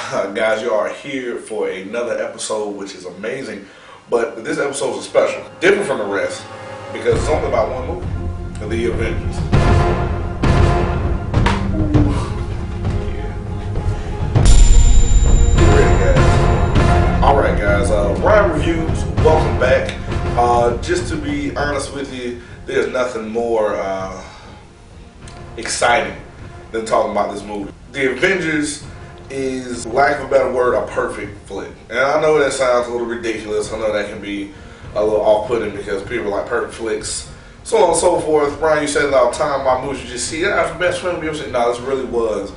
Guys, you are here for another episode, which is amazing. But this episode is special, different from the rest, because it's only about one movie, The Avengers. Get ready, guys. All right, guys. Ryan Reviews, welcome back. Just to be honest with you, there's nothing more exciting than talking about this movie. The Avengers is, lack of a better word, a perfect flick. And I know that sounds a little ridiculous. I know that can be a little off-putting because people like perfect flicks, so on and so forth. Ryan, you say it all the time about movies you just see, that's the best film you've ever seen. No, this really was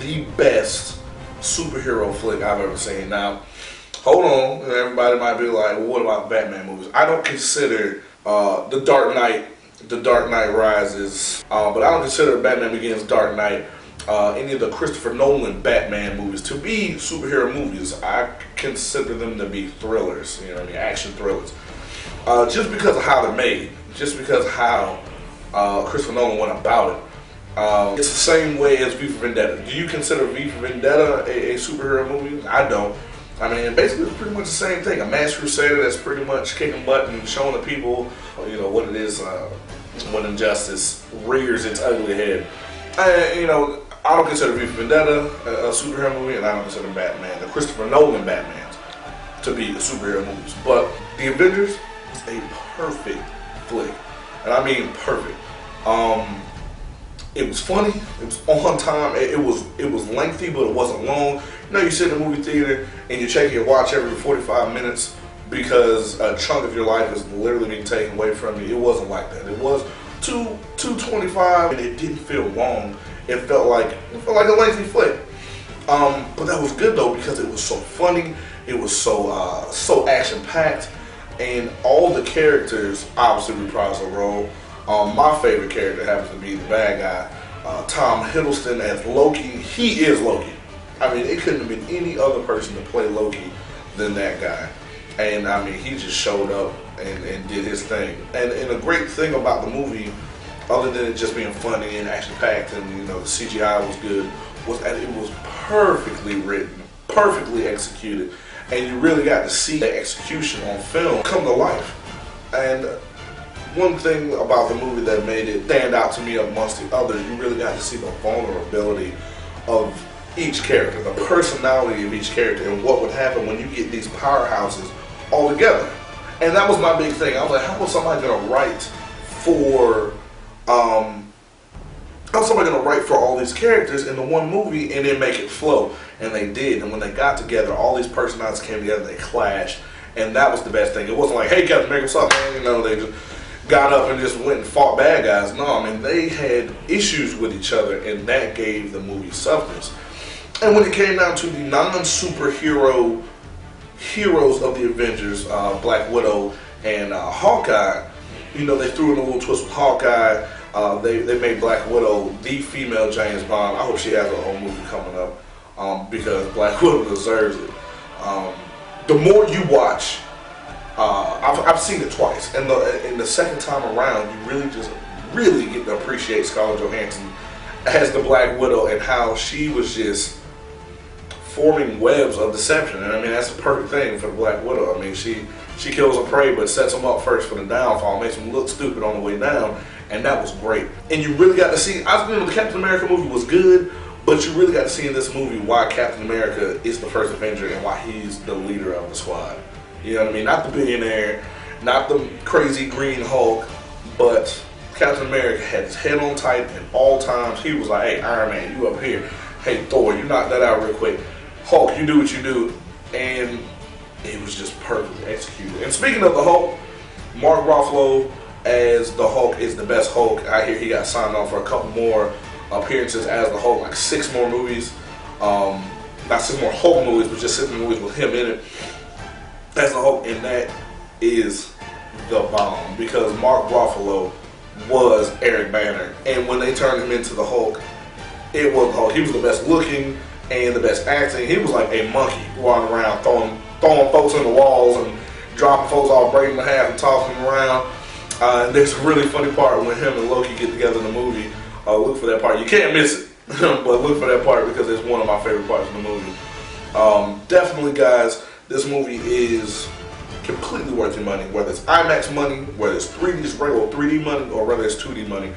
the best superhero flick I've ever seen. Now, hold on, everybody might be like, well, what about Batman movies? I don't consider The Dark Knight Rises, but I don't consider Batman Begins, Dark Knight, any of the Christopher Nolan Batman movies to be superhero movies. I consider them to be thrillers, you know what I mean, action thrillers. Just because of how they're made, just because of how Christopher Nolan went about it. It's the same way as V for Vendetta. Do you consider V for Vendetta a superhero movie? I don't. I mean, basically it's pretty much the same thing. A mass crusader that's pretty much kicking butt and showing the people, you know, what it is when injustice rears its ugly head. I don't consider V for Vendetta a superhero movie, and I don't consider Batman, the Christopher Nolan Batmans, to be superhero movies. But The Avengers is a perfect flick, and I mean perfect. It was funny. It was on time. It was lengthy, but it wasn't long. You know, you sit in a movie theater and you check your watch every 45 minutes because a chunk of your life is literally being taken away from you. It wasn't like that. It was 2:25, and it didn't feel long. It felt like a lengthy flick. But that was good though because it was so funny. It was so action packed, and all the characters obviously reprised a role. My favorite character happens to be the bad guy, Tom Hiddleston as Loki. He is Loki. I mean, it couldn't have been any other person to play Loki than that guy. And I mean, he just showed up and did his thing. And a great thing about the movie, other than it just being funny and action-packed and, you know, the CGI was good, was that it was perfectly written, perfectly executed, and you really got to see the execution on film come to life. And one thing about the movie that made it stand out to me amongst the others, you really got to see the vulnerability of each character, the personality of each character, and what would happen when you get these powerhouses all together. And that was my big thing. I was like, how was somebody going to write for how's somebody going to write for all these characters in the one movie and then make it flow? And they did. And when they got together, all these personalities came together, they clashed, and that was the best thing. It wasn't like, hey, Captain America, what's up, man? You know, they just got up and just went and fought bad guys. No, I mean, they had issues with each other, and that gave the movie substance. And when it came down to the non-superhero heroes of the Avengers, Black Widow and Hawkeye, you know, they threw in a little twist with Hawkeye. They made Black Widow the female James Bond. I hope she has her own movie coming up because Black Widow deserves it. The more you watch, I've seen it twice, and the second time around, you really get to appreciate Scarlett Johansson as the Black Widow and how she was just forming webs of deception. And I mean, that's the perfect thing for the Black Widow. I mean, she kills her prey but sets them up first for the downfall, makes them look stupid on the way down, and that was great. And you really got to see, the Captain America movie was good, but you really got to see in this movie why Captain America is the first Avenger and why he's the leader of the squad. You know what I mean? Not the billionaire, not the crazy green Hulk, but Captain America had his head on tight at all times. He was like, hey, Iron Man, you up here. Hey, Thor, you knock that out real quick. Hulk, you do what you do. And it was just perfectly executed. And speaking of the Hulk, Mark Ruffalo as the Hulk is the best Hulk. I hear he got signed on for a couple more appearances as the Hulk, like 6 more movies. Not 6 more Hulk movies, but just 6 movies with him in it as the Hulk. And that is the bomb because Mark Ruffalo was Eric Banner. And when they turned him into the Hulk, it was the Hulk. He was the best looking and the best acting. He was like a monkey running around throwing folks in the walls and dropping folks off, breaking them in half and tossing them around. And there's a really funny part when him and Loki get together in the movie. Look for that part. You can't miss it, but look for that part because it's one of my favorite parts of the movie. Definitely, guys, this movie is completely worth your money. Whether it's IMAX money, whether it's 3D, regular 3D money, or whether it's 2D money,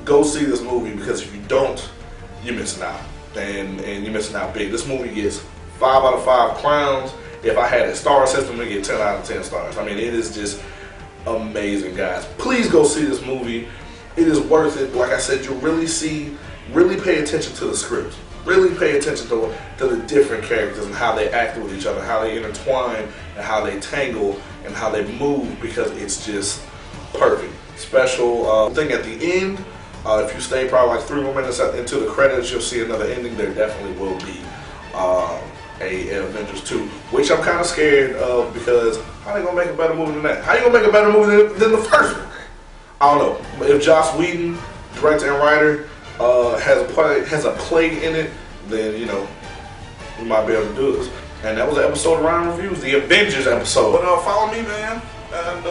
go see this movie, because if you don't, you're missing out. And you're missing out big. This movie gets 5 out of 5 crowns. If I had a star system, it get 10 out of 10 stars. I mean, it is just amazing, guys. Please go see this movie. It is worth it. Like I said, you really pay attention to the script. Really pay attention to the different characters and how they act with each other, how they intertwine, and how they tangle, and how they move, because it's just perfect. Special thing at the end. If you stay probably like 3 more minutes into the credits, you'll see another ending. There definitely will be a Avengers 2, which I'm kind of scared of, because how they gonna make a better movie than that? How you gonna make a better movie than the first one? I don't know. If Joss Whedon, director and writer, has a play in it, then you know we might be able to do this. And that was an episode of Ryan Reviews, the Avengers episode. But follow me, man, and